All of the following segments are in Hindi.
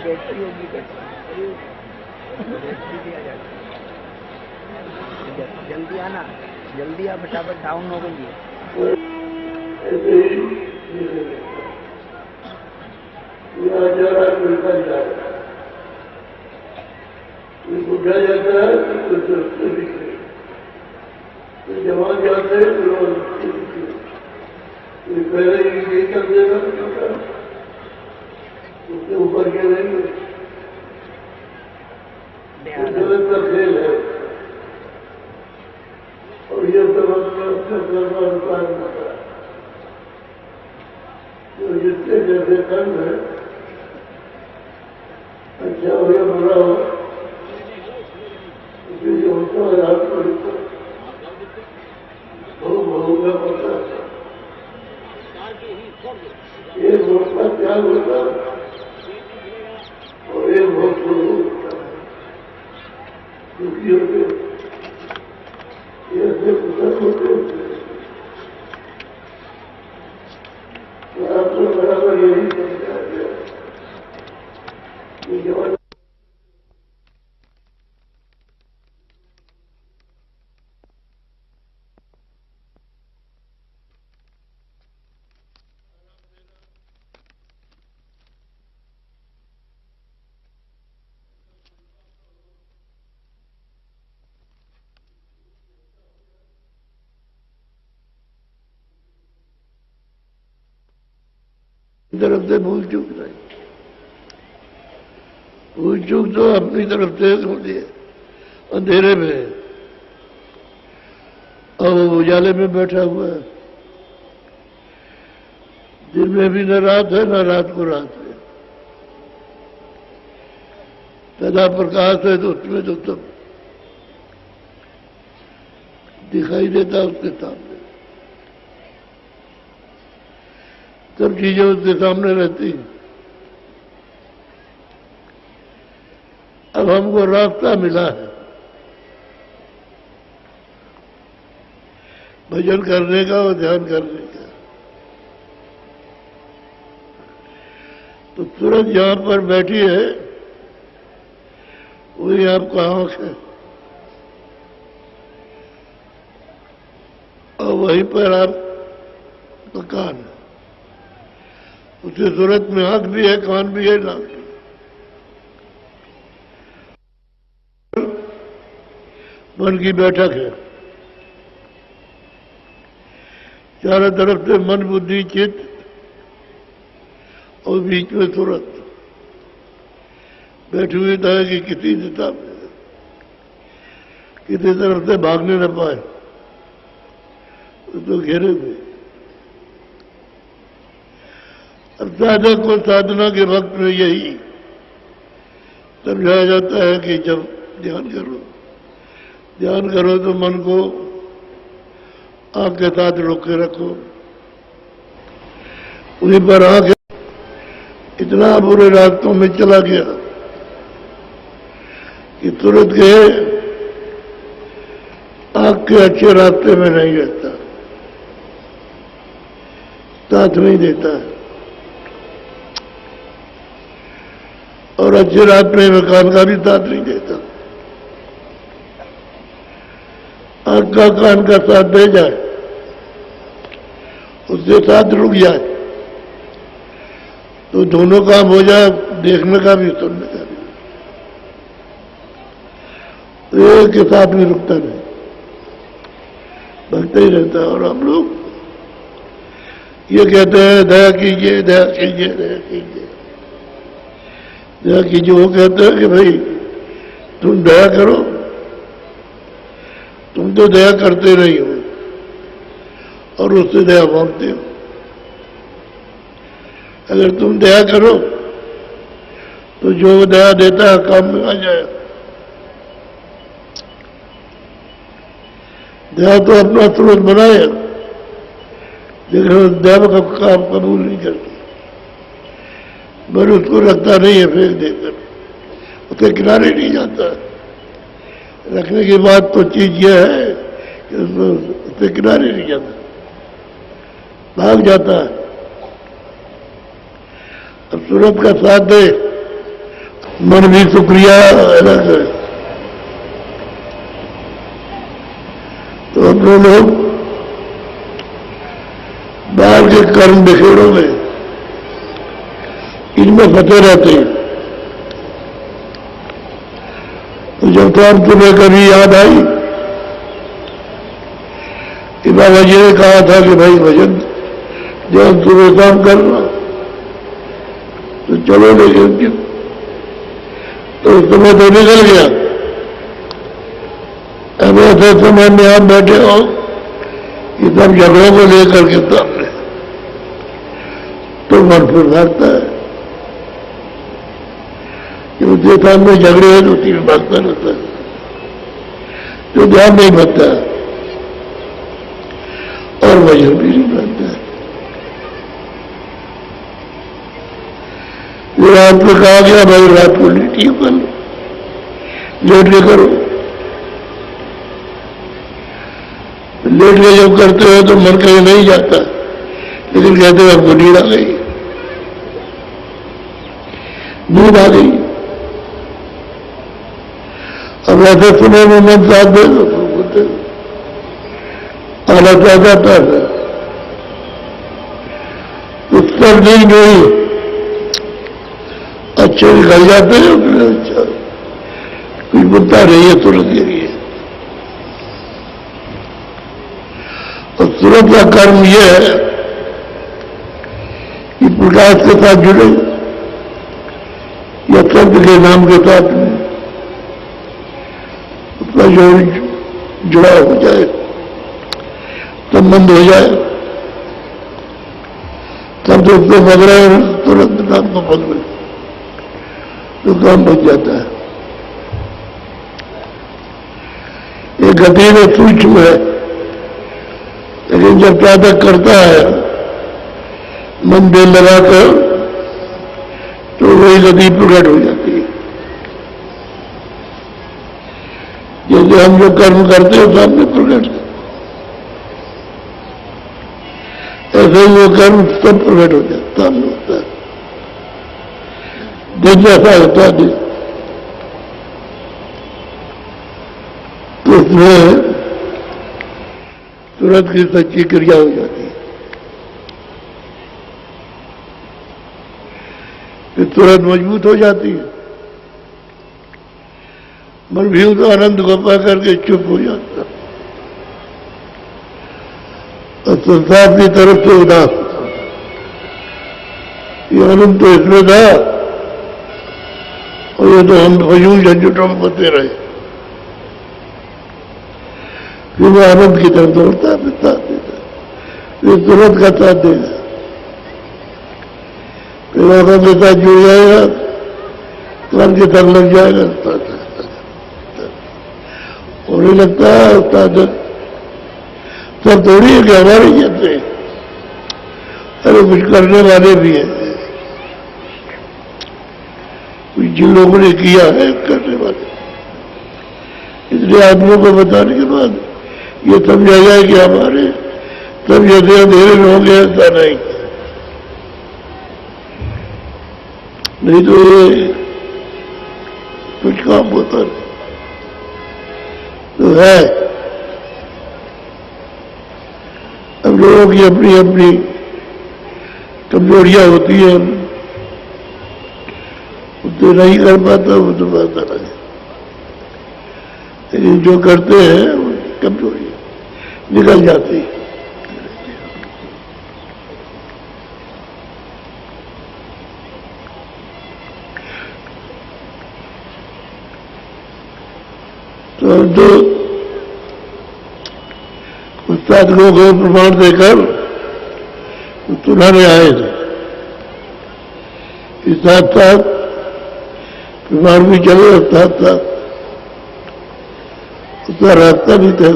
बैटरी होगी, बैटरी दिया जाता। जल्दी आना, जल्दी आ, फटाफट डाउन हो गई है। बुढ़ा जाता है तो जवान जाते हैं तो पहले यही कर देगा, उसके ऊपर के नहीं जगत का खेल है। और ये सब अपना उपाय होता है। तो जिसके जैसे कर्म है, अच्छा हो या बुरा हो, जो होता है आपको बहु का पता है। एक भोग का त्याग होता है और एक भोग शुरू होता है। दुखी होते ऐसे कुशल होते तो आपको बराबर यही समझा गया कि जवान तरफ से भूल चूक नहीं, भूल चूक तो अपनी तरफ से होती है, अंधेरे में और वो उजाले में बैठा हुआ है। दिन में भी न रात है, न रात को रात है। सदा प्रकाश है तो उसमें तो सब दिखाई देता उसके सामने, सब चीजें उसके सामने रहती हैं। अब हमको रास्ता मिला है भजन करने का और ध्यान करने का। तो तुरंत जहां पर बैठी है वही आपका आंख है और वहीं पर आप कान है। उससे सूरत में आंख भी है, कान भी है, नाक भी। मन की बैठक है, चारों तरफ से मन, बुद्धि, चित्त और बीच में सूरत बैठी हुई था कि किसी दिशा में किसी तरफ से भागने न पाए, तो घेरे हुए। अब साधक को साधना के वक्त में यही समझाया जाता है कि जब ध्यान करो तो मन को आंख के साथ रोक के रखो, उन्हीं पर आंख इतना बुरे रास्तों में चला गया कि तुरंत गए आंख के अच्छे रास्ते में नहीं रहता, साथ नहीं देता है। और अच्छे रास्ते में कान का भी साथ नहीं देता। आंख का कान का साथ दे जाए, उससे साथ रुक जाए तो दोनों काम हो जाए, देखने का भी सुनने का भी। एक के साथ में रुकता नहीं, भगता ही रहता है। और हम लोग ये कहते हैं दया कीजिए, दया कीजिए, दया कीजिए, दया कीजिए। वो कहते हैं कि भाई तुम दया करो, तुम तो दया करते नहीं हो और उससे दया मांगते हो। अगर तुम दया करो तो जो दया देता है काम में आ जाए। दया तो अपना स्रोत बनाए, लेकिन दया का काम कबूल नहीं करती, पर उसको रखता नहीं है, फेंक देकर उसके किनारे नहीं जाता। रखने की बात तो चीज यह है कि उसके किनारे नहीं जाता, भाग जाता है। अब सूरत का साथ दे मन भी शुक्रिया अदा करे। तो अपने लोग बाहर के कर्म बिखेड़ों में इनमें फंसे रहते हैं। तो जब तो तुम्हें कभी याद आई कि बाबा जी ने कहा था कि भाई भजन जब तुम्हें काम करना तो चलो, लेकिन तो तुम्हें तो निकल गया। अब ऐसे समय में आप बैठे हो कि सब झगड़ों को लेकर के सामने तो मन फिर भागता है कि उसके सामने झगड़े हैं तो उसी में भागता रहता है, तो ध्यान नहीं बनता है और वजन भी नहीं बनता है। रात में कहा गया भाई रात को लेटी कर लो, लेट के करो। लेट के जब करते हो तो मन कहीं नहीं जाता, लेकिन कहते हो हमको नींद आ गई, नींद आ गई। अब ऐसे समय में मन साथ दे दो तो बोलते आना क्या जाता है, उस पर नींद हुई अच्छे निकल जाते हैं। अच्छा कुछ बुद्धा नहीं है तुरंत के लिए। और तुरंत का कर्म यह है कि प्रकाश के साथ जुड़े या शब्द के नाम के साथ उसका जो जुड़ाव हो जाए, संबंध हो जाए, तब तो उसको बदला तुरंत नाम को बदले तो काम बच जाता है। ये गति में सूक्ष्म है, लेकिन जब साधक करता है मन दिल लगाकर तो वही गति प्रकट हो जाती है। जैसे हम जो कर्म करते हैं सामने प्रकट, ऐसे ही वो कर्म सब प्रकट हो जाता, सामने होता है। दिन जैसा होता है तो उसमें तुरंत की सच्ची क्रिया हो जाती है, फिर तुरंत मजबूत हो जाती है। मन भी उस आनंद को पा करके चुप हो जाता और संसार की तरफ से उदास होता। ये आनंद तो इसमें था और ये तो हम फजूल झंझटों में बचे रहे। फिर वो आनंद की तरफ दौड़ता है, साथ देता, फिर तुरंत का साथ देगा, फिर आनंद के साथ जुड़ जाएगा, तुरंत के साथ लग जाएगा, होने लगता है। साधक सब थोड़ी है कि हमारे जैसे, अरे कुछ करने वाले भी हैं, जिन लोगों ने किया है करने वाले। इसलिए आदमियों को बताने के बाद ये समझा जाए कि हमारे सब जैसे अंधेरे में होंगे, ऐसा नहीं तो ये कुछ काम होता तो है। अब लोगों की अपनी अपनी कमजोरियां होती हैं, तो नहीं कर पाता वो तो बात अलग है, लेकिन जो करते हैं उनकी कमजोरी निकल जाती है। तो जो उस्ताद लोगों को प्रमाण देकर सुनाने आए थे, इस साथ साथ प्रमाण भी चले और साथ साथ उसका रास्ता भी था।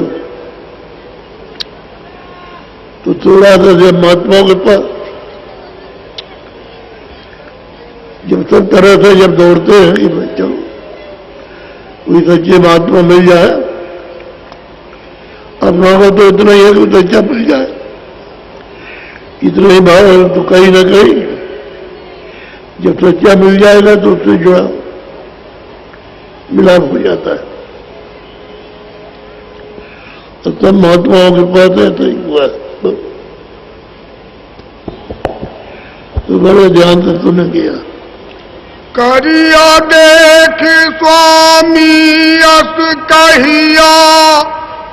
तो थोड़ा सा जब महात्माओं के पास जब सब तरह से जब दौड़ते हैं कि बच्चों कोई सच्चे महात्मा मिल जाए, अपना को तो इतना ही है कि सच्चा मिल जाए, इतना ही भाव तो कहीं ना कहीं जब सच्चा मिल जाएगा तो उससे जुड़ा मिलाप हो जाता है। तो तब महात्माओं के पास है तो हुआ तो बड़े ध्यान से तूने किया। करिया देख स्वामी अस कहिया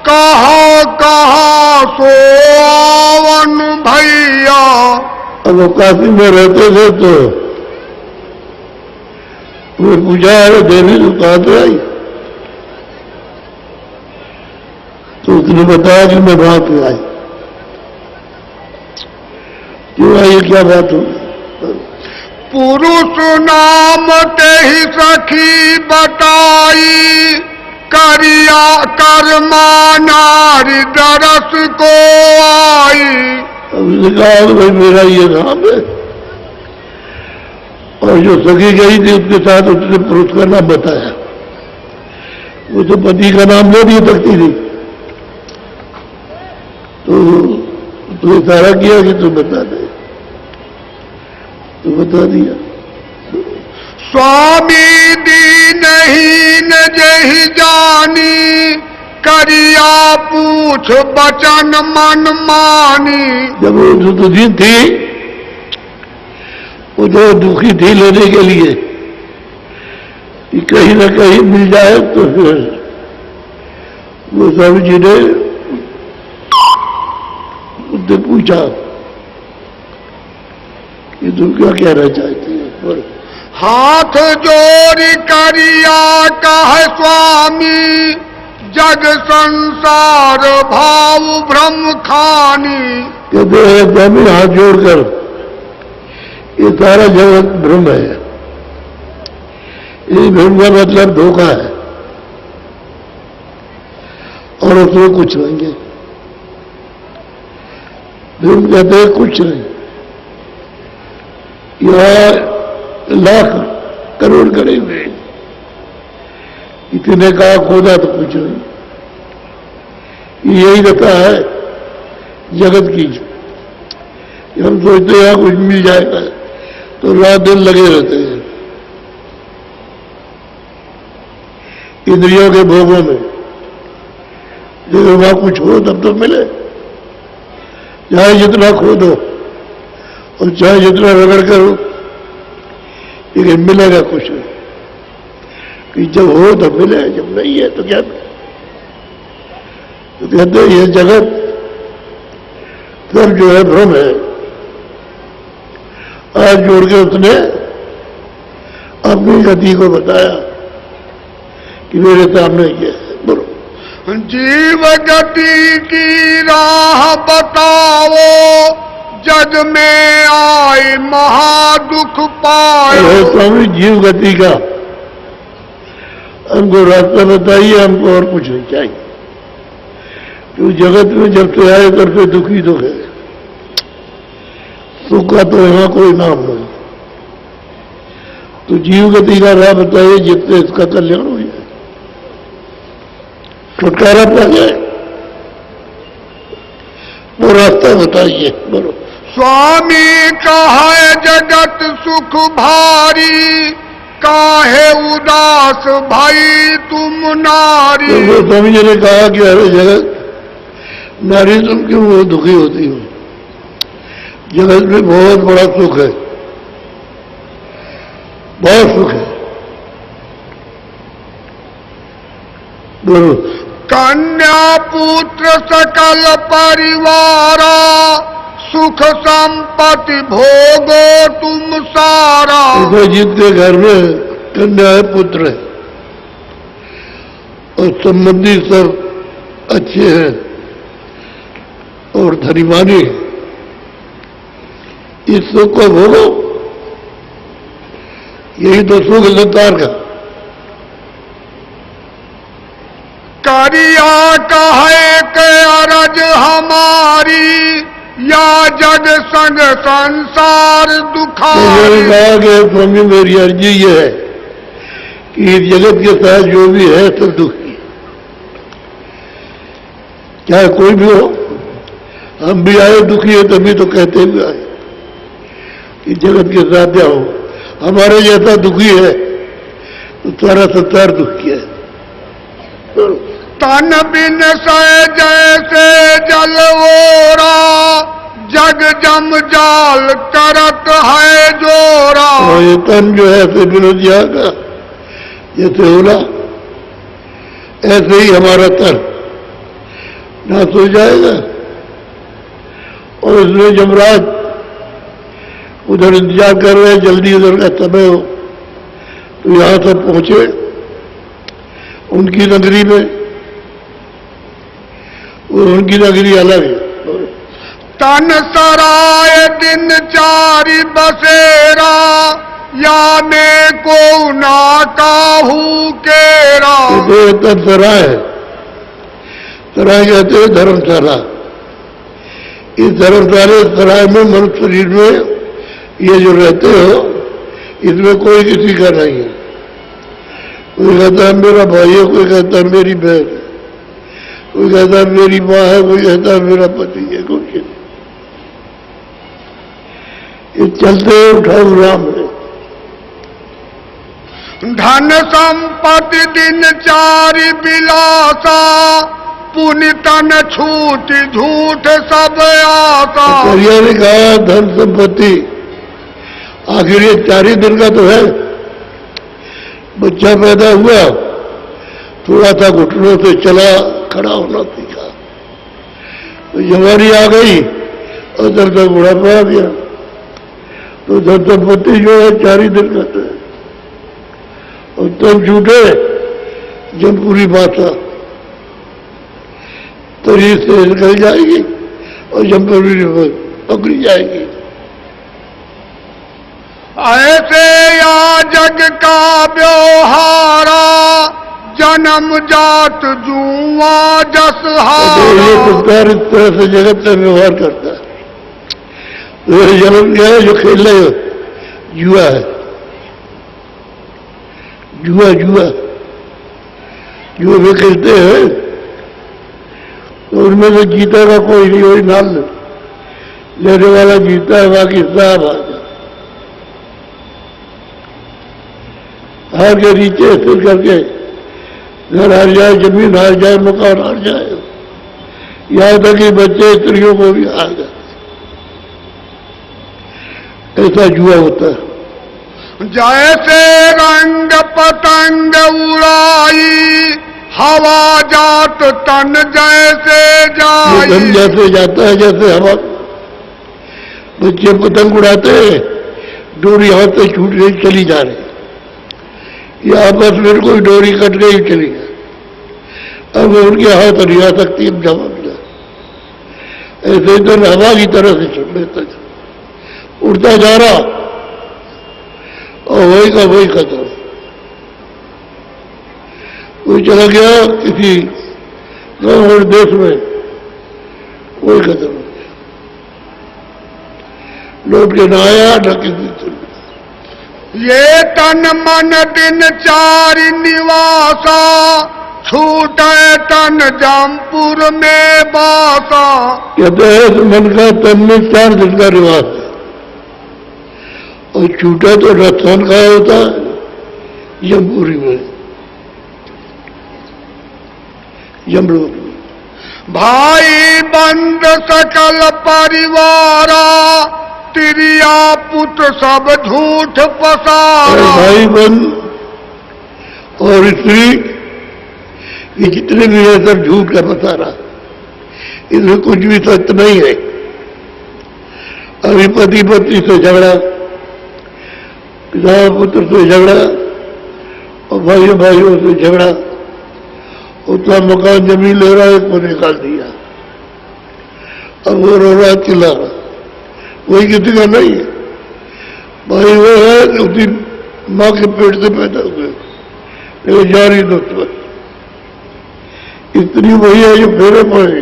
कहा कहा सोवन भैया। अब वो काशी में रहते थे तो वो पूछा है देवी तो कहाँ से आई, तो उसने बताया कि मैं वहां पे आई। क्यों आई, क्या बात हो? पुरुष नाम ते ही सखी बताई करिया कर्मा नारी दरस को आई। अब उसने कहा भाई मेरा ये नाम है, और जो सखी गई थी उसके साथ उसने पुरुष का नाम बताया। वो तो पति का नाम ले नहीं सकती थी, तो इशारा किया कि तू बता दे, तो बता दिया। स्वामी दीनहीन जहि जानी करिया पूछ बचन मन मानी। जब वो दुखी थी, वो जो दुखी थी लेने के लिए कि कहीं ना कहीं मिल जाए, तो फिर वो स्वामी जी ने उससे पूछा कि तुम क्या कहना चाहती हो? हाथ जोड़ करिया कह स्वामी जग संसार भाव भ्रम खानी। कहते हैं स्वामी हाथ जोड़कर ये सारा जगत भ्रम है, ये भ्रम का मतलब धोखा है, और उसमें कुछ नहीं है। भ्रम कहते हैं कुछ नहीं, यह लाख करोड़ करे हुए इतने का खोदा तो कुछ नहीं। यही रहता है जगत की। हम सोचते हैं कुछ मिल जाएगा तो रात दिन लगे रहते हैं इंद्रियों के भोगों में। जब वहां कुछ हो तब तो मिले, चाहे जितना खो दो और चाहे जितना रगड़ करो, लेकिन मिलेगा कुछ कि जब हो तो मिले, जब नहीं है तो क्या। तो कहते हैं ये जगत सब जो है भ्रम है। आज जोड़ के उसने अपनी गति को बताया कि मेरे सामने ये है। बोलो, जीव गति की राह बताओ जग में आए महादुख पाए। स्वामी जीव गति का हमको रास्ता बताइए, हमको और कुछ नहीं चाहिए। तो जगत में जब से आए तब से दुखी दुख है, सुख का तो यहाँ कोई नाम नहीं। तो जीव गति का राह बताइए जिससे इसका कल्याण हो जाए, छुटकारा पा जाए, वो रास्ता बताइए। बोलो, स्वामी कहे जगत सुख भारी काहे उदास भाई तुम नारी। तो वो स्वामी जी ने कहा कि अरे जगत नारी तुम क्यों वो दुखी होती हो? जगत में बहुत बड़ा सुख है, बहुत सुख है। बोलो, कन्या पुत्र सकल परिवारा सुख संपत्ति भोगो तुम सारा। जितने घर में कन्या है, पुत्र है और संबंधी सब अच्छे हैं और धनीमानी, इस सुख को भोगो। यही तो सुख संसार का। करिया कहे के अरज हमारी या जग संग संसार दुखारी। कहा कि स्वामी मेरी अर्जी ये है कि इस जगत के साथ जो भी है सब दुखी, चाहे कोई भी हो। हम भी आए दुखी है तभी तो कहते हुए आए कि जगत के साथ जाओ। हमारे जैसा दुखी है तो सारा संसार दुख किया है। तन बिन सह जैसे जलवोरा, जग जम जाल करत है जोरा। और ये तन जो है ऐसे विरोधिया का जैसे होला, ऐसे ही हमारा तन नाश हो जाएगा। और इसलिए यमराज उधर इंतजार कर रहे हैं, जल्दी उधर का समय हो। तो यहां तक पहुंचे उनकी नगरी में। उनकी नगरी अलग है। तन सराय दिन चारि बसेरा, याने को ना काहू केरा। तन सराय है, सराय कहते हैं धर्मशाला। इस धर्मशाला सराय में मनुष्य शरीर में ये जो रहते हो, इसमें कोई किसी का नहीं है। कोई कहता है मेरा भाई है, कोई कहता है मेरी बहन है, कोई कहता है मेरी माँ है, कोई कहता है मेरा पति है, कुछ नहीं। ये चलते उठाओ राम है। धन संपत्ति दिन चारि बिलासा, पुनि तन छूट झूठ सब आशा। करिया ने कहा धन संपत्ति आखिर ये 4 ही दिन का तो है। बच्चा पैदा हुआ, थोड़ा सा घुटनों से चला, खड़ा होना सीखा, तो जवानी आ गई और दर तक बुढ़ापा आ गया। तो धन संपत्ति जो है 4 ही दिन का तो है। और तब छूटे जब पूरी बाता तरी से निकल जाएगी और जब पूरी पकड़ी जाएगी। ऐसे या जग का व्यवहारा, जन्म जात जुआ जस हारा। ये संस्कार इस तरह से जगत से व्यवहार करता है। तो जन्म क्या है जो खेल रहे हो, जुआ है। जुआ जुआ जुआ में खेलते हैं, तो उनमें से जीतेगा कोई नहीं, वही नाल लेने वाला जीता है, बाकी साहब आ जाए। हार के नीचे स्थिर करके घर हार जाए, जमीन हार जाए, मकान हार जाए, यहां तक कि बच्चे स्त्रियों को भी हार जाए। ऐसा जुआ होता है। जैसे रंग पतंग उड़ाई, हवा जात तन जैसे जाई। तन जैसे जाता है, जैसे हवा। बच्चे पतंग उड़ाते हैं, डोरी हाथ से छूट गई, चली जा रही, या आपस में कोई डोरी कट गई, चली गई। अब उनके हाथ नहीं आ सकती, अब जमा गया। ऐसे तन हवा की तरह से चल लेता, उड़ता जा रहा और वही का वही खत्म। कोई चला गया किसी गांव और देश में, वही खत्म हो गया, लौट के ना आया न किसी से। ये तन मन दिन चारि निवासा, छूटे तन जमपुर में बासा। कहते हैं मन का तन में 4 दिन का निवास है, और छूटा तो रत्न का होता है जमपुरी में, जमलोक में। भाई बंद सकल परिवारा, तिरिया पुत्र सब झूठ पसारा। भाई बंद और स्त्री ये जितने भी है सब झूठ का पसारा, इसमें कुछ भी सत्य नहीं है। अभी पति पत्नी से झगड़ा, पिता पुत्र से झगड़ा, और भाइयों भाइयों से झगड़ा, उतना मकान जमीन ले रहा है, उसको निकाल दिया, अब वो रो रहा चिल्ला रहा, वही किसी का नहीं है। भाई वो है उसी माँ के पेट से पैदा हुए, लेकिन जारी दुश्मन। स्त्री वही है जो फेरे पड़े,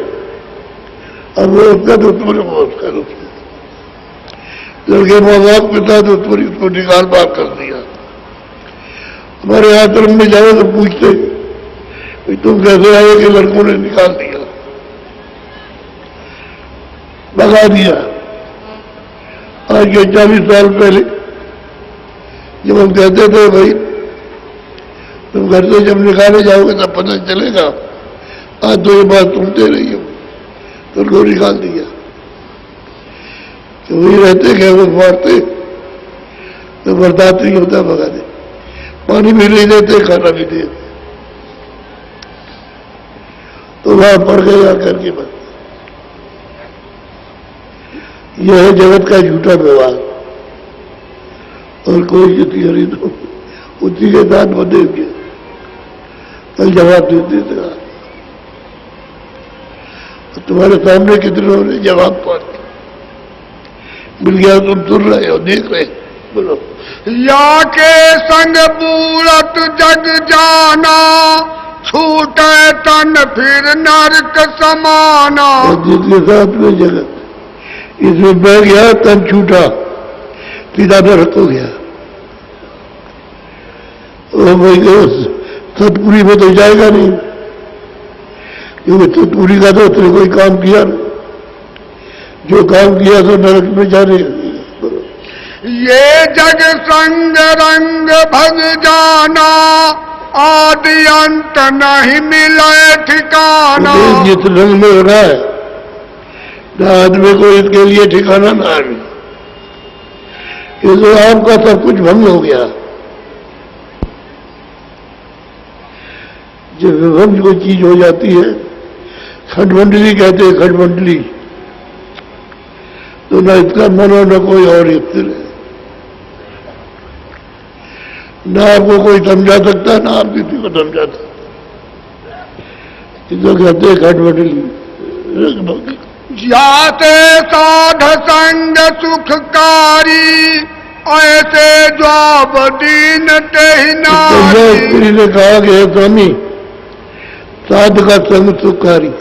अब वो उसका दुश्मन है, वो उसका दुश्मन। लड़के माँ बाप पिता दुश्मन, उसको निकाल बात कर दिया। हमारे आश्रम में जाओ तो पूछते तुम कैसे आए कि लड़कों ने निकाल दिया, भगा दिया। आज के 40 साल पहले जब हम कहते थे भाई घर से जब निकाले जाओगे तब पता चलेगा। आज तो ये बात सुनते रही हो तो उनको निकाल दिया तो वही रहते क्या वो मारते तो बर्दाश्त नहीं होता, भगा दे। पानी भी नहीं देते, खाना भी देते, तो वहां पड़ गए आकर के बस। यह है जगत का झूठा व्यवहार। और कोई युति हरी तो उसी के साथ बदे गया, कल जवाब देते थे। तुम्हारे सामने कितनों ने जवाब पा दिया, मिल गया, तुम सुन रहे हो, देख रहे हो। बोलो। या के संग बूढ़त जग जाना, छूटे तन फिर नरक समाना। जिसके साथ में जगत इसमें बह गया, तन छूटा, सीधा नरक हो गया। ओ भाई सतपुरी में तो जाएगा नहीं, क्योंकि सतपुरी का तो उसने कोई काम किया नहीं, जो काम किया तो नरक में जाने। ये जग संग रंग भग जाना, आदि अंत नहीं मिले ठिकाना। जिस रंग में हो रहा है ना आदमी को इसके लिए ठिकाना ना आए। ये तो आपका सब कुछ भंग हो गया। जब विभंग कोई चीज हो जाती है, खंडमंडली कहते हैं, खंडमंडली, तो ना इसका मन हो न कोई और स्थिर है, ना आपको कोई समझा सकता, ना आप किसी को समझा सकता। इसको कहते हैं खंडमंडली। जाते साध संग सुखकारी, ऐसे जवाब दीन तेनाली। स्त्री ने कहा कि हे स्वामी, साध का संग सुखकारी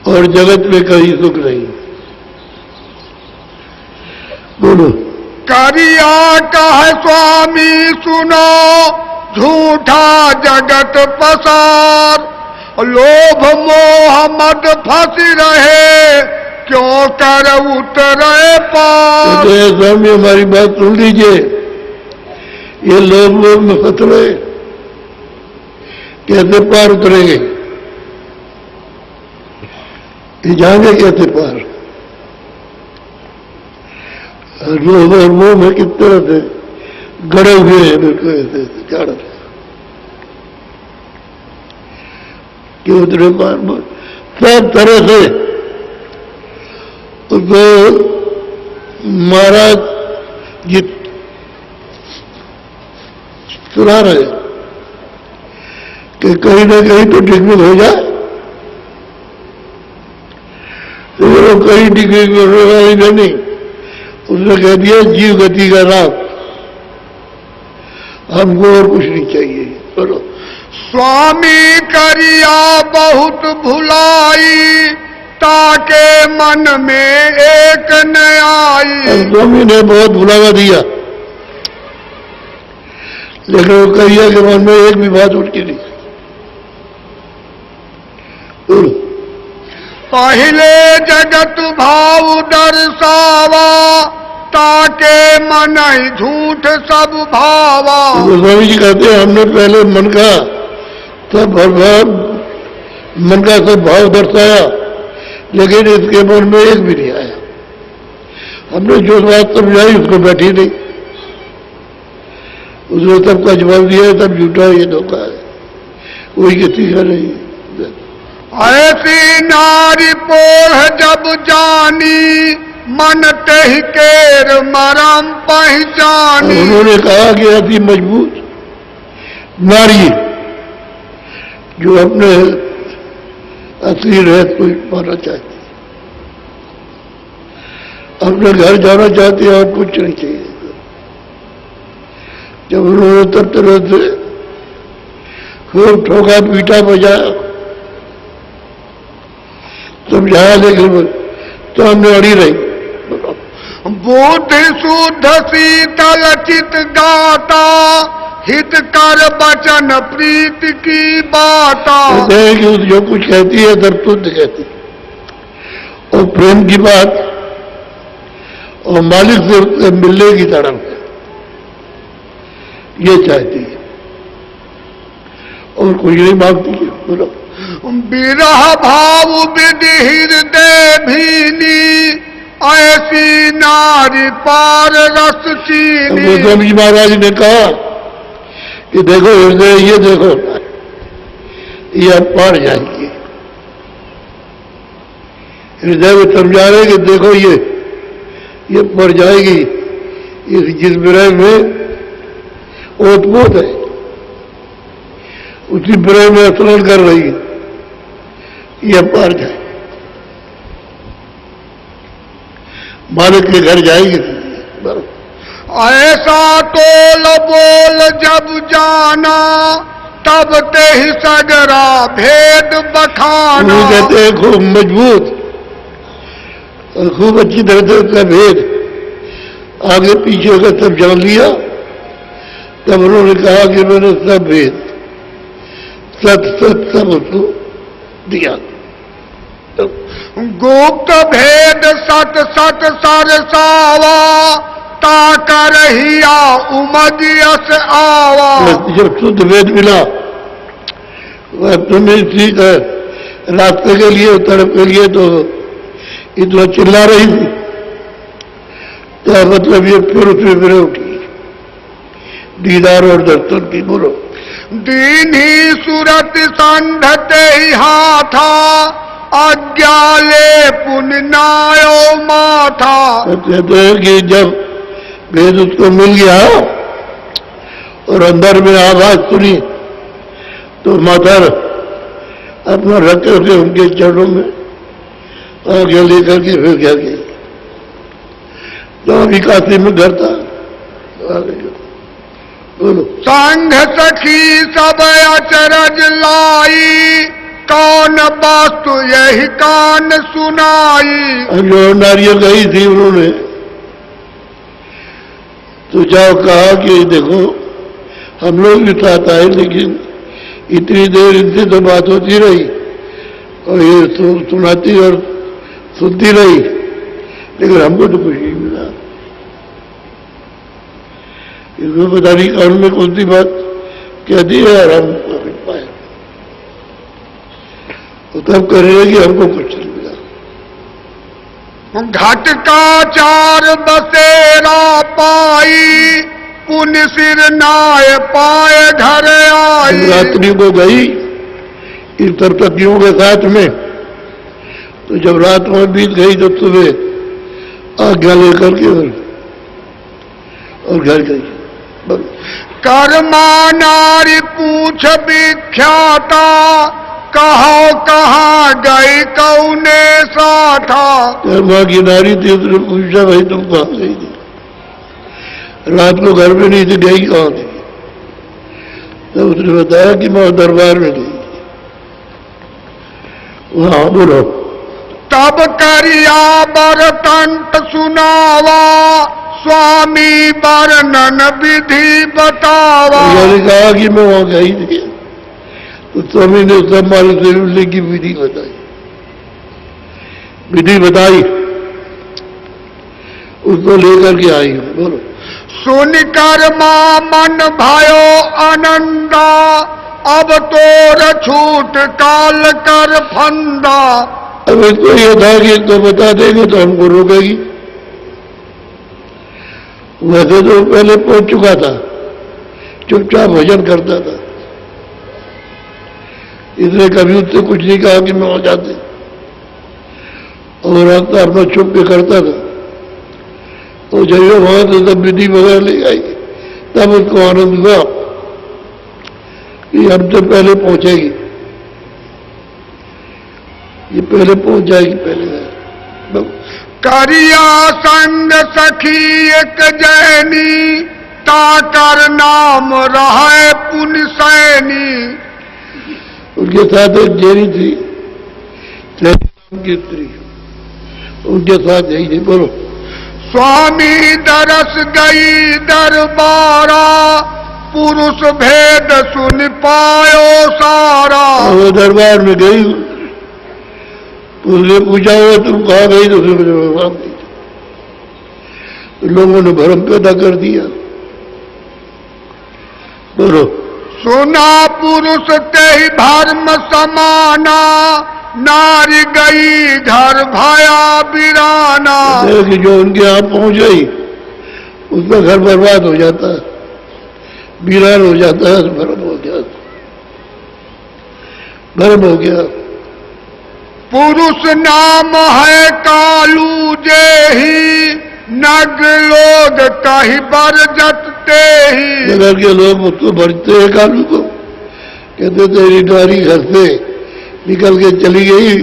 और जगत में कहीं सुख नहीं। बोलो। करिया कह स्वामी सुनो, झूठा जगत पसार, लोभ मोह मद फंसी रहे, क्यों कर उतरे पार। स्वामी हमारी बात सुन लीजिए, ये लोभ मोह में फंस रहे, कैसे पार उतरेंगे? ये जाएंगे कैसे पार? लोभ और मोह में किस तरह से गड़े हुए हैं, बिल्कुल ऐसे चाड़ कि उतरे पार सब तरह से। उसको महाराज जी सुना रहे कि कहीं ना कहीं तो डिग्री हो जाए, तो वो कहीं डिग्री वाली नहीं, उसने कह दिया जीव गति का राम, हमको और कुछ नहीं चाहिए। चलो। स्वामी करिया बहुत भुलाई, ताके मन में एक न आई। स्वामी ने बहुत भुलावा दिया, लेकिन वो करिया के मन में एक भी बात उठती नहीं। पहले जगत भाव दर्शावा, ताके मन ही झूठ सब भावा। स्वामी जी कहते हैं हमने पहले मन का सब भाव दर्शाया, लेकिन इसके मन में एक भी नहीं आया। हमने जो बात समझाई उसको बैठी नहीं, उसने सबका जवाब दिया, सब झूठा है, ये धोखा है, कोई किसी का नहीं। ऐसी नारी पोह जब जानी, मन तह केर मरम पहचानी। उन्होंने कहा कि ऐसी मजबूत नारी जो अपने असली रहस्य को पाना चाहती, अपने घर जाना चाहती है और कुछ नहीं चाहिए। जब उन्होंने तब तरह से खूब ठोका पीटा बजाया, समझाया, लेकिन तो हमने अड़ी रही। बुद्धि शुद्ध शीतल चित गाता, हित कर बचन प्रीति की बाता। कि जो कुछ कहती है सब शुद्ध कहती है, और प्रेम की बात और मालिक से मिलने की तड़प ये चाहती है। और कुछ नहीं मांगती है। बोलो विरह भाव विधि हृदय भीनी, ऐसी नारी पार रस चीनी। गोस्वामी जी महाराज ने कहा कि देखो हृदय, ये देखो, ये अब पार जाएगी। हृदय में समझा रहे कि देखो ये पर जाएगी। जिस विरह में ओतपोत है, उसी विरह में स्मरण कर रही है, ये पार जाए, मालिक के घर जाएगी। ऐसा तोल बोल जब जाना, तब ते ही सगरा भेद बखाना। वो कहते हैं खूब मजबूत और खूब अच्छी तरह से उसका भेद आगे पीछे का सब जान लिया। तब उन्होंने कहा कि मैंने सब भेद सब उसको दिया। गुप्त भेद सत सत सरसावा, ताकर हिया उमदियस आवा। जब शुद्ध भेद मिला, वह तुम्हें ठीक है, रास्ते के लिए तड़प के लिए तो इतना चिल्ला रही थी, तो मतलब ये फिर उसमें फिर उठी दीदार और दर्शन की। बोलो दीनी सूरत संधते ही हाथा, अज्ञाले पुण्यनायो माथा। कहते हैं कि जब भेद उसको मिल गया और अंदर में आवाज सुनी, तो माता अपना रख करके उनके चरणों में आगे लेकर के फिर क्या गई। तो अभी काशी में घर था। बोलो संघ सखी सब अचरज लाई, कौन वस्तु यही कान सुनाई। जो नारियल गई थी उन्होंने तो जाओ कहा कि देखो हम लोग भी साथ आए, लेकिन इतनी देर इनसे तो बात होती रही और ये सुनाती और सुनती रही, लेकिन हमको तो कुछ नहीं मिला। इसमें पता नहीं कान में कौन सी बात कहती है और हम कुछ पाए, तो तब कह रहे कि हमको कुछ नहीं मिला। घट का चार बसेरा पाई, पुण्य सिर नाय पाए घर आई। रात्रि को गई इन तरपतियों के साथ में, तो जब रात में बीत गई तो सुबह आज्ञा लेकर के और घर गई। कर्मा नारी पूछ विख्याता, कहो कहाँ गई कौने साथा। कर्मा की नारी थी, उसने पूछा भाई तुम कहाँ गई थी, रात को घर में नहीं थी, गई कहाँ थी। तो उसने बताया कि मैं दरबार में गई थी। वहां बोलो तब करिया बरतंत सुनावा, स्वामी वर्णन विधि बतावा। उन्होंने कहा कि मैं वहां गई थी, तो स्वामी ने सब मालिक से मिलने की विधि बताई, उसको लेकर के आई हूं। बोलो सुनकर मां मन भयो आनंदा, अब तोर छूट काल कर फंदा। अब इसको ये था कि तो बता देंगे तो हमको रोकेगी। वैसे तो पहले पहुंच चुका था, चुपचाप भजन करता था, इसने कभी उससे कुछ नहीं कहा कि मैं हो जाते, और रास्ता अपना छुप के करता था। और जब वहां से सब विधि वगैरह ले आई, तब उसको आनंद हुआ कि हमसे पहले पहुंचेगी, ये पहले पहुंच जाएगी। पहले करिया संग सखी एक जैनी, ताकर नाम रहे पुण्य सैनी। उनके साथ एक जैनी थी, की स्त्री, उनके साथ यही थी। बोलो स्वामी दरस गई दरबारा, पुरुष भेद सुन पायो सारा। वो दरबार में गई, उसने पूछा हुआ तुम कहाँ गई, तो उसने जवाब दी। तो लोगों ने भ्रम पैदा कर दिया। बोलो सुना पुरुष ते ही धर्म समाना, नारी गई घर भया बिराना। कि जो उनके यहाँ पहुंच गई उसका घर बर्बाद हो जाता है, वीरान हो जाता है, भरम हो गया, भरम हो गया। पुरुष नाम है कालू जेही, नग लोग कहीं बरजते ही। नगर के लोग उसको भरते हैं कालू को, कहते तेरी नारी घर से निकल के चली गई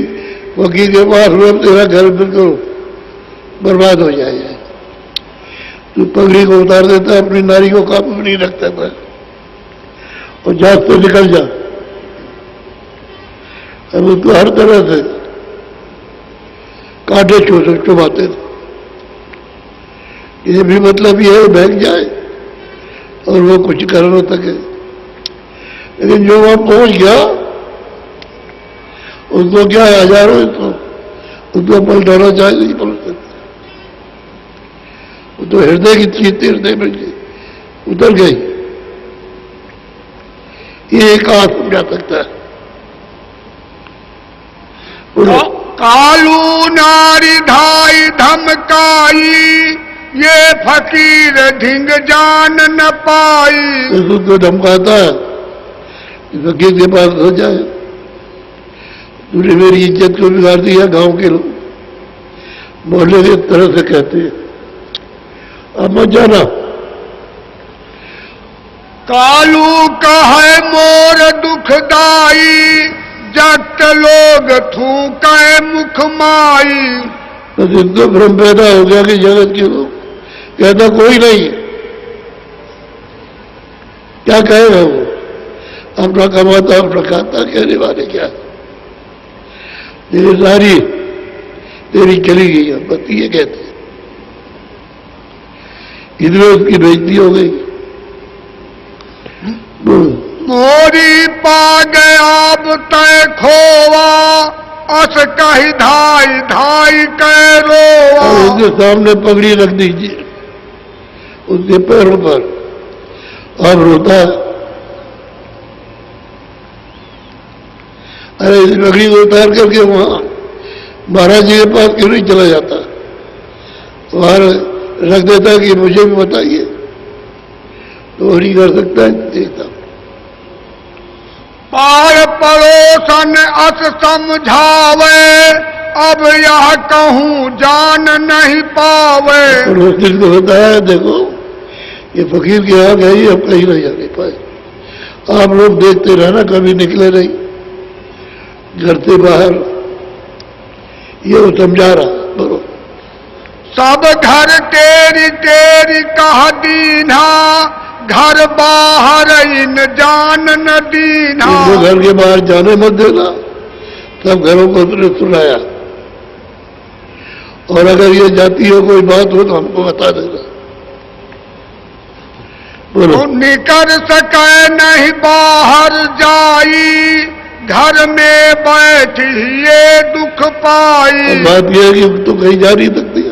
वकील के पास, रोक तेरा घर बिल्कुल बर्बाद हो जाएगा। तू पगड़ी को उतार देता, अपनी नारी को काबू में नहीं रखता था और जात तो निकल जा। अब उसको हर तरह से कांटे चुभाते थे। ये भी मतलब ये है बहक जाए और वो कुछ कर न सके। लेकिन जो वहां पहुंच गया उसको क्या है, हजारों उसको पलटाना चाहे नहीं पलट सकता। वो तो हृदय की चीज हृदय में उतर गई। ये एक हाथ समझा सकता है। कालू नारी धाई धमकाई, ये फकीर ढिंग जान न पाई। उसको धमकाता है, फकीर के पास हो जाए, तूने मेरी इज्जत को बिगाड़ दिया। गांव के लोग मोहल्ले के तरह से कहते हैं, अब मत जाना। कालू का है मोर दुखदाई, जट लोग थूके मुख माई। तो जिनको भ्रम पैदा हो गया कि जगत के लोग कहता कोई नहीं है, क्या कहेगा वो, अपना कमाता अपना खाता, कहने वाले क्या। तेरी सारी तेरी चली गई है पति, ये कहते हैं। इधर उसकी बेइज्जती हो गई। मोरी पा गया अब तय खोवा, अस कही धाई धाई कह रोवा। उसके सामने पगड़ी रख दीजिए उसके पैरों पर, अब रोता है। अरे इस पगड़ी को उतार करके वहां महाराज जी के पास क्यों नहीं चला जाता, वहां रख देता कि मुझे भी बताइए, तो नहीं कर सकता है, देखता। पार पड़ोसन अस समझावे, अब यह कहूँ जान नहीं पावे। और उस दिन को बताया, देखो ये फकीर के यहाँ गई, अब कहीं नहीं जाने पाए। आप लोग देखते रहना, कभी निकले नहीं घर से बाहर। ये वो समझा रहा, बोलो। सब घर तेरी तेरी कह दीना, घर बाहर इन जान न दीना। इनको घर के बाहर जाने मत देना, सब घरों को उसने सुनाया। और अगर ये जाती हो कोई बात हो तो हमको बता देना, बोलो। निकल सके नहीं बाहर जाई, घर में बैठ ये दुख पाई। बात यह है कि तो कहीं जा नहीं सकती।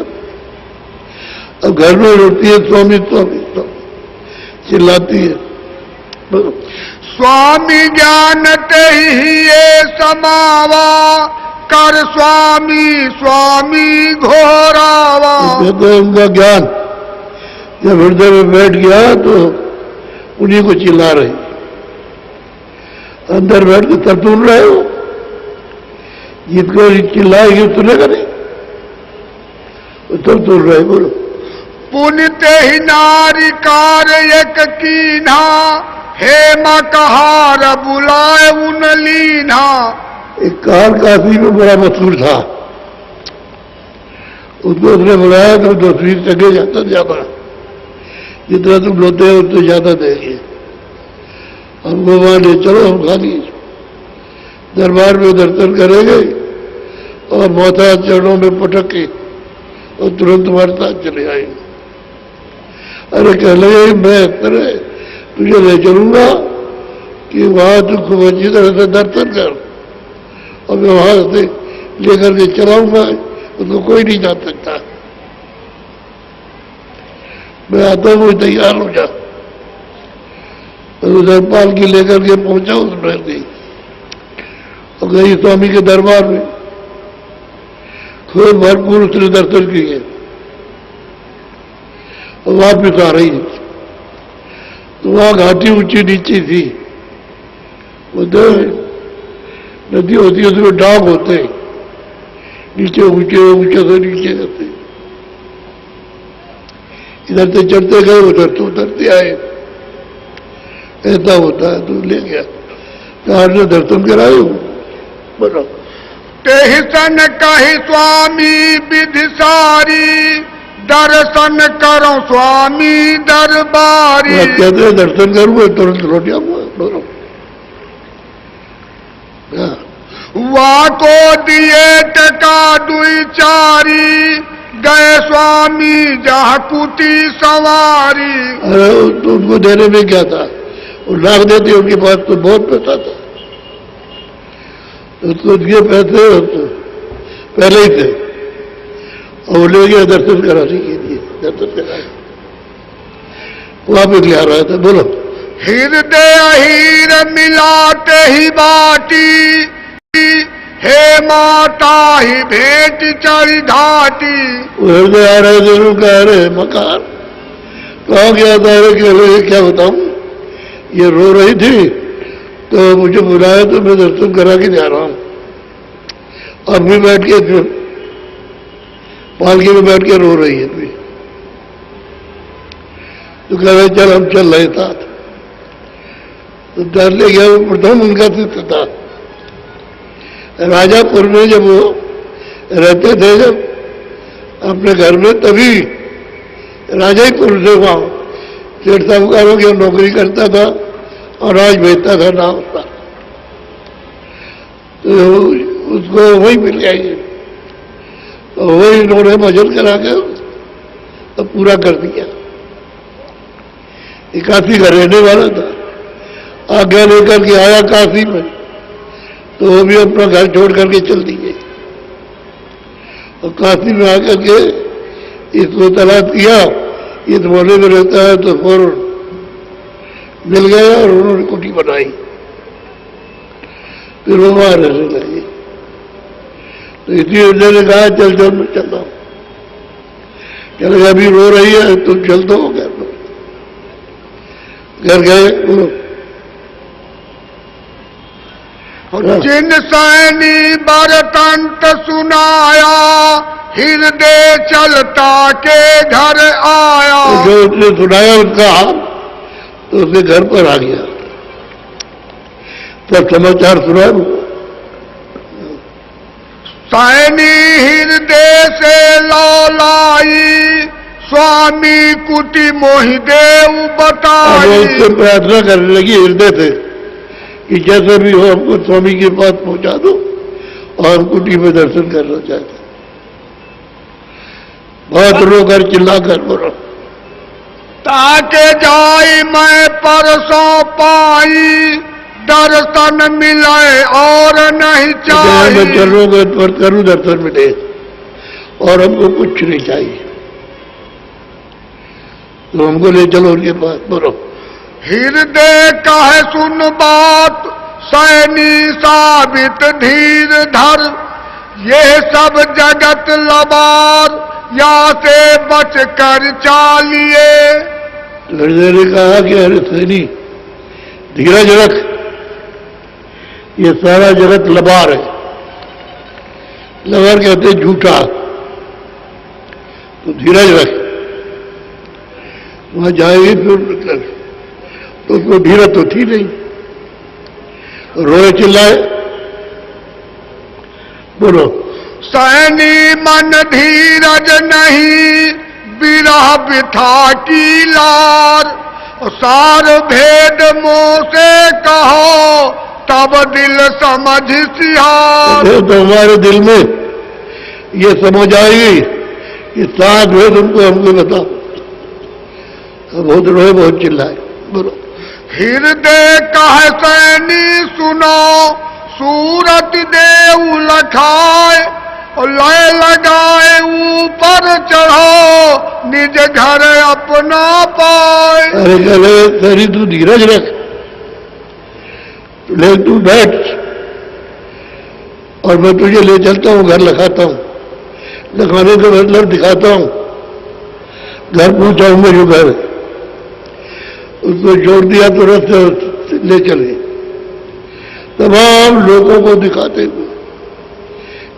अब घर में रोती है स्वामी स्वामी स्वामी, चिल्लाती है, बोलो। स्वामी ज्ञान ते ही ये समावा, कर स्वामी स्वामी घोरावा। तो उनका ज्ञान जब हृदय में बैठ गया तो उन्हीं को चिल्ला रही। अंदर बैठ के तरतून रहे हो, जिसको चिल्लाएगी सुनेगा नहीं, तरतून रहे, बोलो। पुण्य ते ही नारी कार्य एक कीन्हा, हेम कहार बुलाए उन लीन्हा। एक काल काशी में बड़ा मशहूर था, उसको उसने बुलाया तो 10-20 टके जाता ज्यादा, जितना तुम लोते हो उतना ज्यादा देंगे, हमको वहां ले चलो, हम खाली दरबार में दर्शन करेंगे और माथा चरणों में पटक के और तुरंत तुम्हारे साथ चले आएंगे। अरे कह लगे मैं तुझे ले चलूंगा कि वहां तू खूब अच्छी तरह से दर्शन कर, और मैं वहां से लेकर के चलाऊंगा, उसको कोई नहीं जा सकता। मैं आता हूं, तैयार हो जा। उधर पालकी लेकर के पहुंचा, उस पर गई और गई स्वामी के दरबार में। खूब भरपूर उसने दर्शन किए और वापिस आ रही है तो वहां घाटी ऊंची नीची थी, उधर नदी होती है, उसमें डाग होते हैं, नीचे ऊंचे ऊंचे से नीचे जाते, इधर से चढ़ते गए उधर तो उतरते आए, ऐसा होता है। तो ले गया कहा ने दर्शन कराए बोलो तेहसन कही स्वामी विधि सारी, दर्शन करो स्वामी दरबारी। कहते हैं दर्शन करूंगा तुरंत लौट जाऊंगा, बोलो वाको दिए टका दुई चारी, गए स्वामी जहाँ कुटी सवारी। अरे तो उनको देने में क्या था, वो लाख देते उनके पास तो बहुत पैसा था, उसको दिए पैसे तो पहले ही थे और ले गया दर्शन कराने के लिए, दर्शन कराए वापिस ले आ रहा था। बोलो हृदय हीर मिलाते ही बाटी, हे माता ही भेंट चढ़ी घाटी। हृदय आ रहे थे, उनका अरे मकान कहा गया था, अरे क्या बताऊं, ये रो रही थी तो मुझे बुलाया तो मैं दर्शन करा के जा रहा हूं। अब भी बैठ के पालकी में बैठ के रो रही है अभी। तो कह रहे चल हम चल रहे साथ, तो डर ले गया। प्रथम उनका सिद्ध था, राजापुर में जब वो रहते थे जब अपने घर में, तभी राजापुर से वहां सेठ साहूकारों की नौकरी करता था और आज भेजता था नाम उसका, तो उसको वही मिल गया ये, तो वही इन्होंने भजन करा कर तो पूरा कर दिया। ये काशी का रहने वाला था, आज्ञा लेकर के आया काशी में, तो वो भी अपना घर छोड़ करके चल दिए और काशी में आकर के इसको तलाश किया, इस मोहल्ले में रहता है, तो फौरन मिल गया और उन्होंने कुटी बनाई, फिर वो वहां रहने लगे। तो इसलिए उन्होंने कहा चल चल मैं चलता हूं, चल अभी रो रही है तुम चल दो घर गए। जिन सैनी बरतंत सुनाया, हृदय चलता के घर आया। जो उसने सुनाया उनका हाल, तो उसके घर पर आ गया, सब समाचार सुना। सैनी हृदय से लौलाई, स्वामी कुटी मोहिदेव बताई। उससे प्रार्थना करने लगी हृदय से कि जैसे भी हो हमको स्वामी के पास पहुंचा दो और हम कुटी में दर्शन करना चाहते। बहुत रोकर चिल्लाकर बोलो ताके जाई मैं परसों पाई, दर्शन मिले और नहीं चाहिए। मैं चलूंगा पर करूं दर्शन मिले और हमको कुछ नहीं चाहिए, तो हमको ले चलो उनके पास। बोलो हृदय कहे सुन बात, सैनी साबित धीर धर, ये सब जगत लबार, या से बच कर चालिए। हृदय ने कहा कि अरे सैनी धीरज रख, ये सारा जगत लबार है। लबार कहते झूठा, तो धीरज रख, वहां जाएगी फिर तो उसको धीरज तो थी नहीं, रोए चिल्लाए। बोलो सैनी मन धीरज नहीं, बिरह बिथा की लार, सार भेद मुंह से कहो, तब दिल समझ सिहार। तो हमारे दिल में ये समझ आएगी कि साथ भेद उनको हमको बताओ। बहुत रोए बहुत चिल्लाए। बोलो हृदय कह सैनी सुनो, सूरत देव लखाए, लय लगाए ऊपर चढ़ो, निज घर अपना पाए। अरे कहे सैनी तू धीरज रख, ले तू बैठ और मैं तुझे ले चलता हूँ, घर लिखाता हूँ। लिखाने का मतलब दिखाता हूँ, घर पहुंचाऊंगा जो घर है। उसको छोड़ दिया तो रास्ते ले चले, तमाम लोगों को दिखाते हुए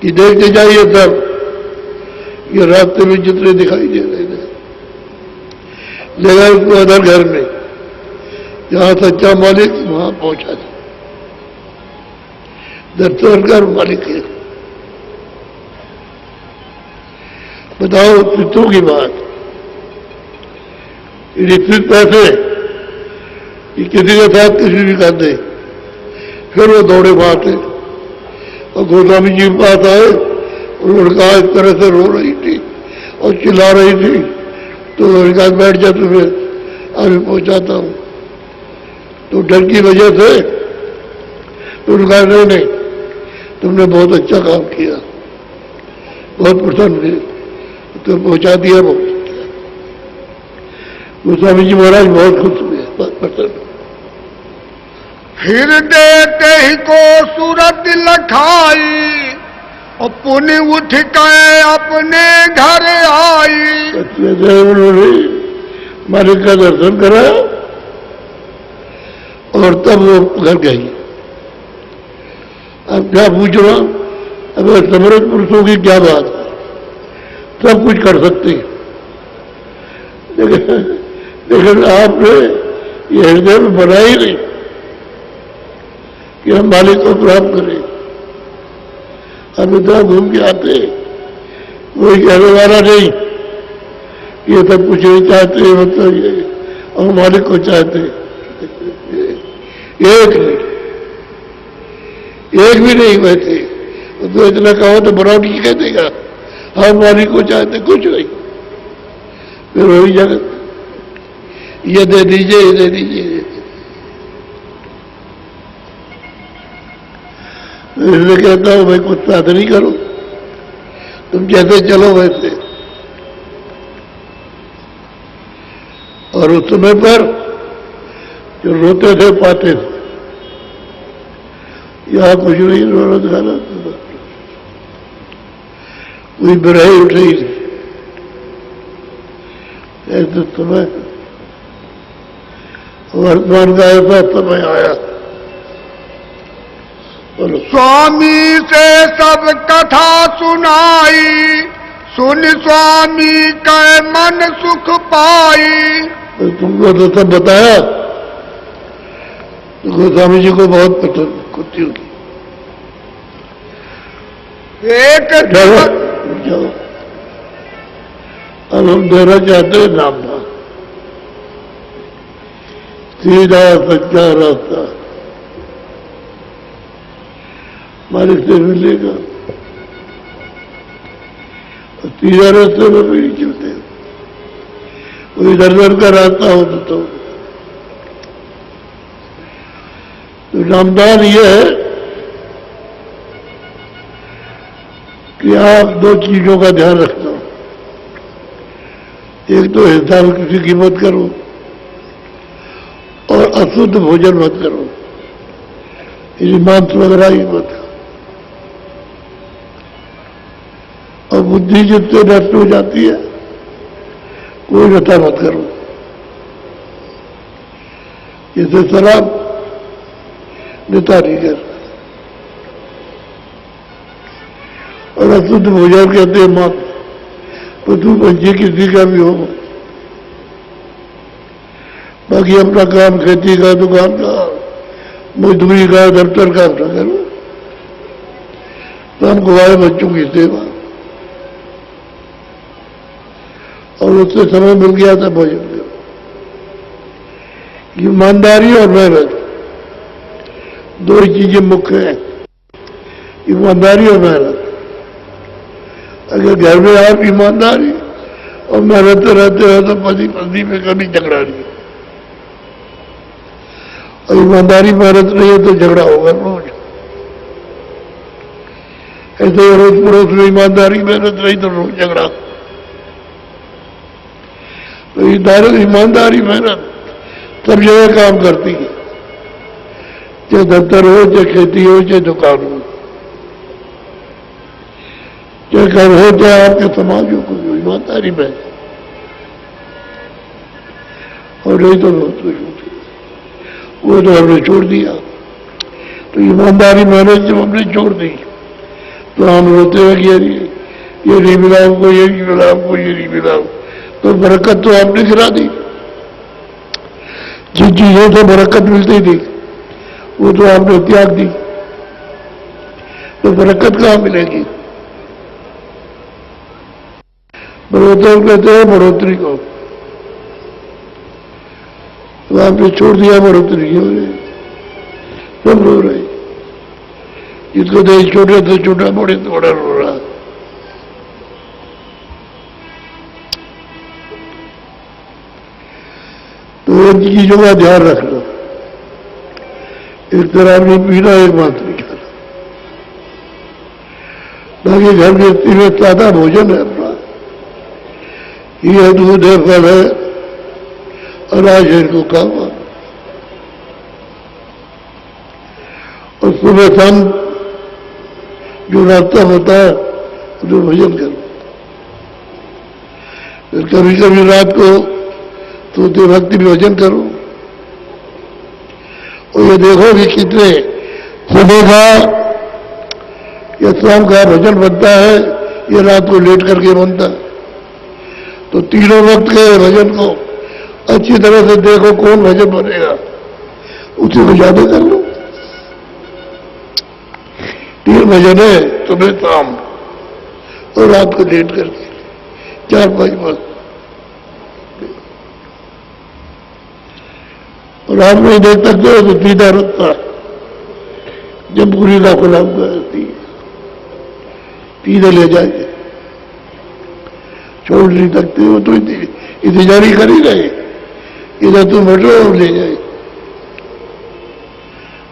कि देखते जाइए तब ये रास्ते में जितने दिखाई दे रहे थे। ले गए उसको अदर घर में, जहां सच्चा मालिक वहां पहुंचा था। दफ्तर का मालिक है। बताओ पितरों की बात, निश्चित पैसे कि किसी के साथ किसी भी कर दे, फिर वो दौड़े भागते और गोस्वामी जी के पास आए। लड़का इस तरह से रो रही थी और चिल्ला रही थी, तो लड़का बैठ जा, तुम्हें अभी पहुंचाता हूं। तो डर की वजह से तो लड़का नहीं, तुमने बहुत अच्छा काम किया, बहुत प्रसन्न हुए, तो पहुंचा दिया। बहुत गोस्वामी जी महाराज बहुत खुश हुए, बहुत प्रसन्न। फिर देते ही को सूरत लखाई और पुण्य उठ गए अपने घर आई। उन्होंने मालिक का दर्शन करा और तब वो घर गई। अब क्या पूछ रहा, अब समर्थ पुरुषों की क्या बात है, सब कुछ कर सकते हैं, लेकिन आपने ये हृदय में बना ही नहीं कि हम मालिक को प्राप्त करें। हम इतना घूम के आते, कोई कहने वाला नहीं, ये सब कुछ नहीं चाहते, मतलब ये और मालिक को चाहते। एक भी नहीं बैठे, तो इतना कहो तो बराबर की कह देगा हम मालिक को चाहते, कुछ नहीं। फिर वही जगत, ये दे दीजिए, ये दे दीजिए। इसलिए कहता हूं भाई कुछ साधन नहीं करो, तुम जैसे चलो वैसे। और उस समय पर जो रोते थे पाते थे, यहां कुछ नहीं रोना खाना, कोई बिरही उठ रही थी। ऐसे समय वर्तमान का ऐसा समय आया। स्वामी से सब कथा सुनाई, सुन स्वामी के मन सुख पाई। तो तुमको तो सब बताया, तो गोस्वामी जी को बहुत पसंद खुशी होगी। एक जाओ, अब हम देना चाहते हैं नाम ना, सीधा सच्चा रास्ता मालिक से मिलेगा। सीधा रास्ते में भी नहीं चलते, कोई इधर उधर का रास्ता हो तो नामदान यह है कि आप दो चीजों का ध्यान रखना। एक तो हिंसा में किसी की मत करो और अशुद्ध भोजन मत करो, मांस वगैरह ही मत करो। और बुद्धि जिससे नष्ट हो जाती है, कोई नशा मत करो। जैसे शराब नेता नहीं कर, और अशुद्ध भोजन कहते हैं मां पशु पंछी किसी का भी हो। बाकी अपना काम खेती का, दुकान का, मजदूरी का, दफ्तर का अपना करो। तो हमको आए बच्चों की सेवा, और उससे समय मिल गया था भोजन करो। ईमानदारी और मेहनत दो ही चीजें मुख्य हैं, ईमानदारी और मेहनत। अगर घर में आप ईमानदारी और मेहनत रहते हो तो पति पत्नी में कभी झगड़ा नहीं, और ईमानदारी मेहनत नहीं है तो झगड़ा होगा रोज। ऐसे रोज पड़ोस में ईमानदारी मेहनत नहीं तो रोज झगड़ा। तो ईमानदारी मेहनत सब जगह काम करती है, चाहे दफ्तर हो, चाहे खेती हो, चाहे दुकान हो, चाहे घर हो, चाहे आपके समाज हो, कोई ईमानदारी में। और नहीं तो बहुत कुछ होती, वो तो हमने छोड़ दिया। तो ईमानदारी मैंने जब हमने छोड़ दी तो हम रोते हैं कि ये नहीं मिला हमको, ये नहीं मिला हमको, ये नहीं मिला। तो बरकत तो आपने गिरा दी। जिन चीजों से बरकत मिलती थी वो तो आपने त्याग दी, तो बरकत कहाँ मिलेगी? बढ़ोतरी कहते हैं बढ़ोतरी को, तो आपने छोड़ दिया बढ़ोतरी हो रही, सब रो रहे। जिसको देश छोटे तो छोटा, बड़े तो बड़ा रो रहा। तो इन चीजों का ध्यान रखना। एक तरह नहीं पीना, एक बात नहीं खाना। बाकी घर व्यक्ति में सादा भोजन है अपना, ये दूध है, फल है, अनाज है, इनको काम आना। और सुबह शाम जो नाश्ता होता है जो भोजन करो। कभी कभी रात को सोते वक्त भी भोजन करो। और ये देखो कि कितने सुबह का या शाम का भोजन बनता है, ये रात को लेट करके बनता है। तो तीनों वक्त के भोजन को अच्छी तरह से देखो, कौन भोजन बनेगा उसी को ज्यादा कर लो। 3 भोजन है, सुबह शाम और रात को लेट करके 4-5 वक्त। और आप नहीं देख सकते हो तो सीधा रखता जब पूरी का खुलाम करती सीधे ले जाएंगे, छोड़ नहीं सकते हो। तो इंतजारी कर ही रहे, इधर तुम हटो और ले जाए,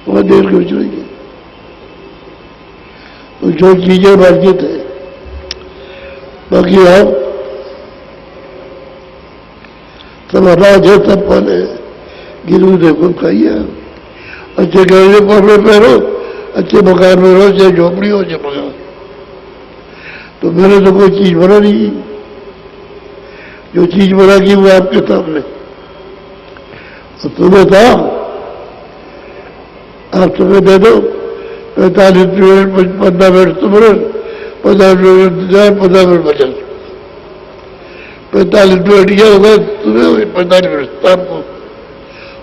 बहुत देर की उचलेंगे। तो जो चीजें वर्जित है, बाकी आप सब अनाज है, सब फल है, गिरू देखो खाइए। अच्छे गहरे कपड़े पहनो, अच्छे मकान में रहो, चाहे झोपड़ी हो चाहे मकान। तो मैंने तो कोई चीज बना नहीं, जो चीज बना की वो आपके सामने। तो सुबह था, आप सुबह दे दो 45 मिनट, 15 मिनट सुबह, 15 मिनट इंतजार, 15 मिनट बचल, 45 मिनट यह होगा सुबह, 45 मिनट शाम को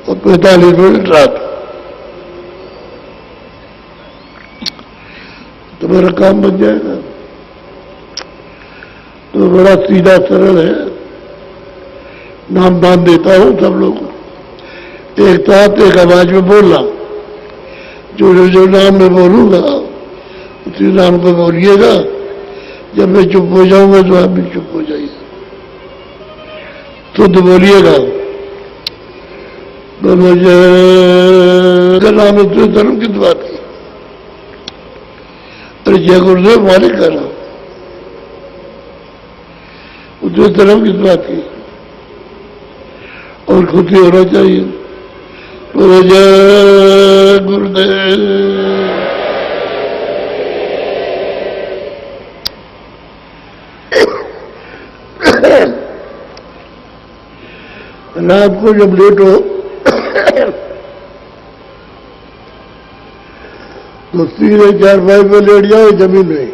और 45 मिनट रात। तो मेरा काम बन जाएगा। तो बड़ा सीधा सरल है। नाम दान देता हूं सब लोग को, एक साथ एक आवाज में बोलना। जो नाम मैं बोलूंगा उसी नाम को बोलिएगा। जब मैं चुप हो जाऊंगा तो आप भी चुप हो जाइए, शुद्ध बोलिएगा। बोलो जय नाम धर्म किस बात की? अरे जय गुरुदेव मालिक का नाम, उस धर्म किस बात की? और खुशी होना चाहिए। बोलो जय गुरुदेव। रात को जब लेट हो तो सीधे 4-5 पे लेट जाओ जमीन में,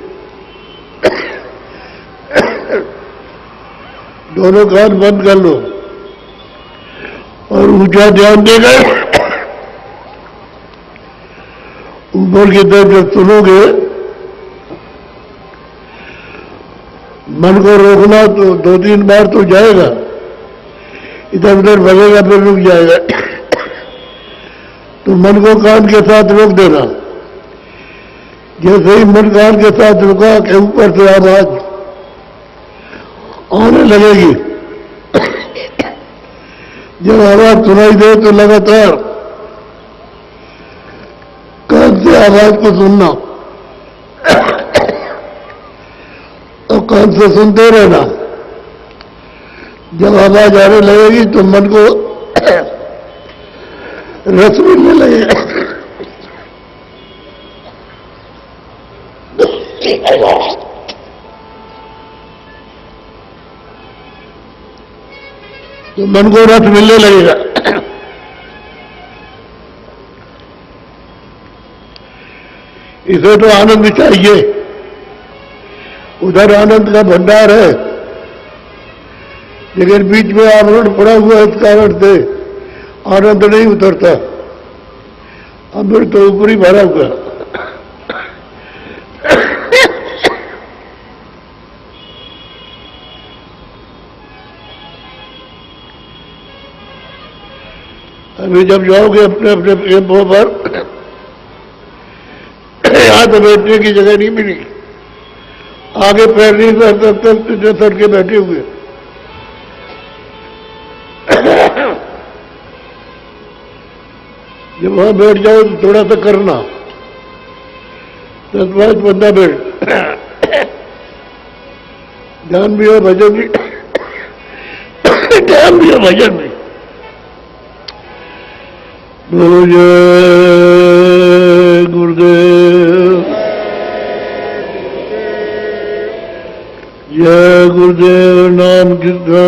दोनों कान बंद कर लो और ऊंचा ध्यान देगा। ऊपर की तरफ जब सुनोगे, मन को रोकना तो 2-3 बार तो जाएगा, इधर उधर भगेगा फिर रुक जाएगा। तो मन को कान के साथ रोक देना। जैसे ही मन कान के साथ रुका कि ऊपर से आवाज आने लगेगी। जब आवाज सुनाई दे तो लगातार कान से आवाज को सुनना और कान से सुनते रहना। जब आवाज आने लगेगी तो मन को रस मिलने लगेगा। तो मन को रस मिलने लगेगा। इसे तो आनंद चाहिए, उधर आनंद का भंडार है, लेकिन बीच में आवरण पड़ा हुआ है, इस कारण से आनंद नहीं उतरता। अमृत तो ऊपर ही भरा हुआ। अभी जब जाओगे अपने अपने प्रेमों पर, यहां तो बैठने की जगह नहीं मिली, आगे पैर नहीं तब सर के बैठे हुए। जब वहां बैठ जाओ तो थोड़ा सा करना, 10-15 मिनट ध्यान भी हो, भजन भी, ध्यान भी हो, भजन भी। जय गुरुदेव, जय गुरुदेव नाम किसका,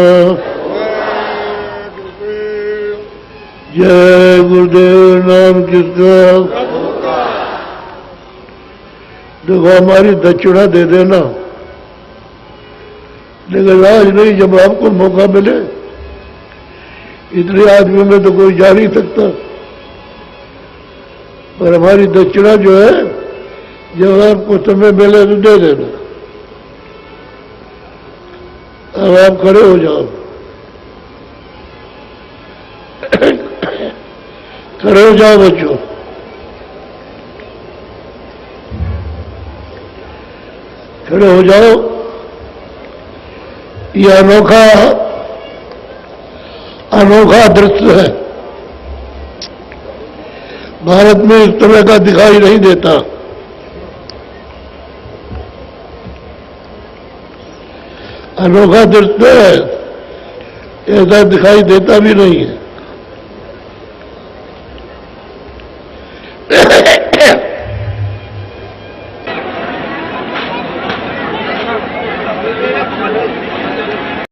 जय गुरुदेव नाम किसका। देखो हमारी दक्षिणा दे देना, लेकिन आज नहीं, जब आपको मौका मिले। इतने आदमी में तो कोई जा नहीं सकता, पर हमारी दक्षिणा जो है, जब आपको समय मिले तो दे देना। अब आप खड़े हो जाओ, खड़े हो जाओ बच्चों, खड़े हो जाओ। यह अनोखा दृश्य है, भारत में इस तरह का दिखाई नहीं देता। अनोखा दृश्य है, ऐसा दिखाई देता भी नहीं है।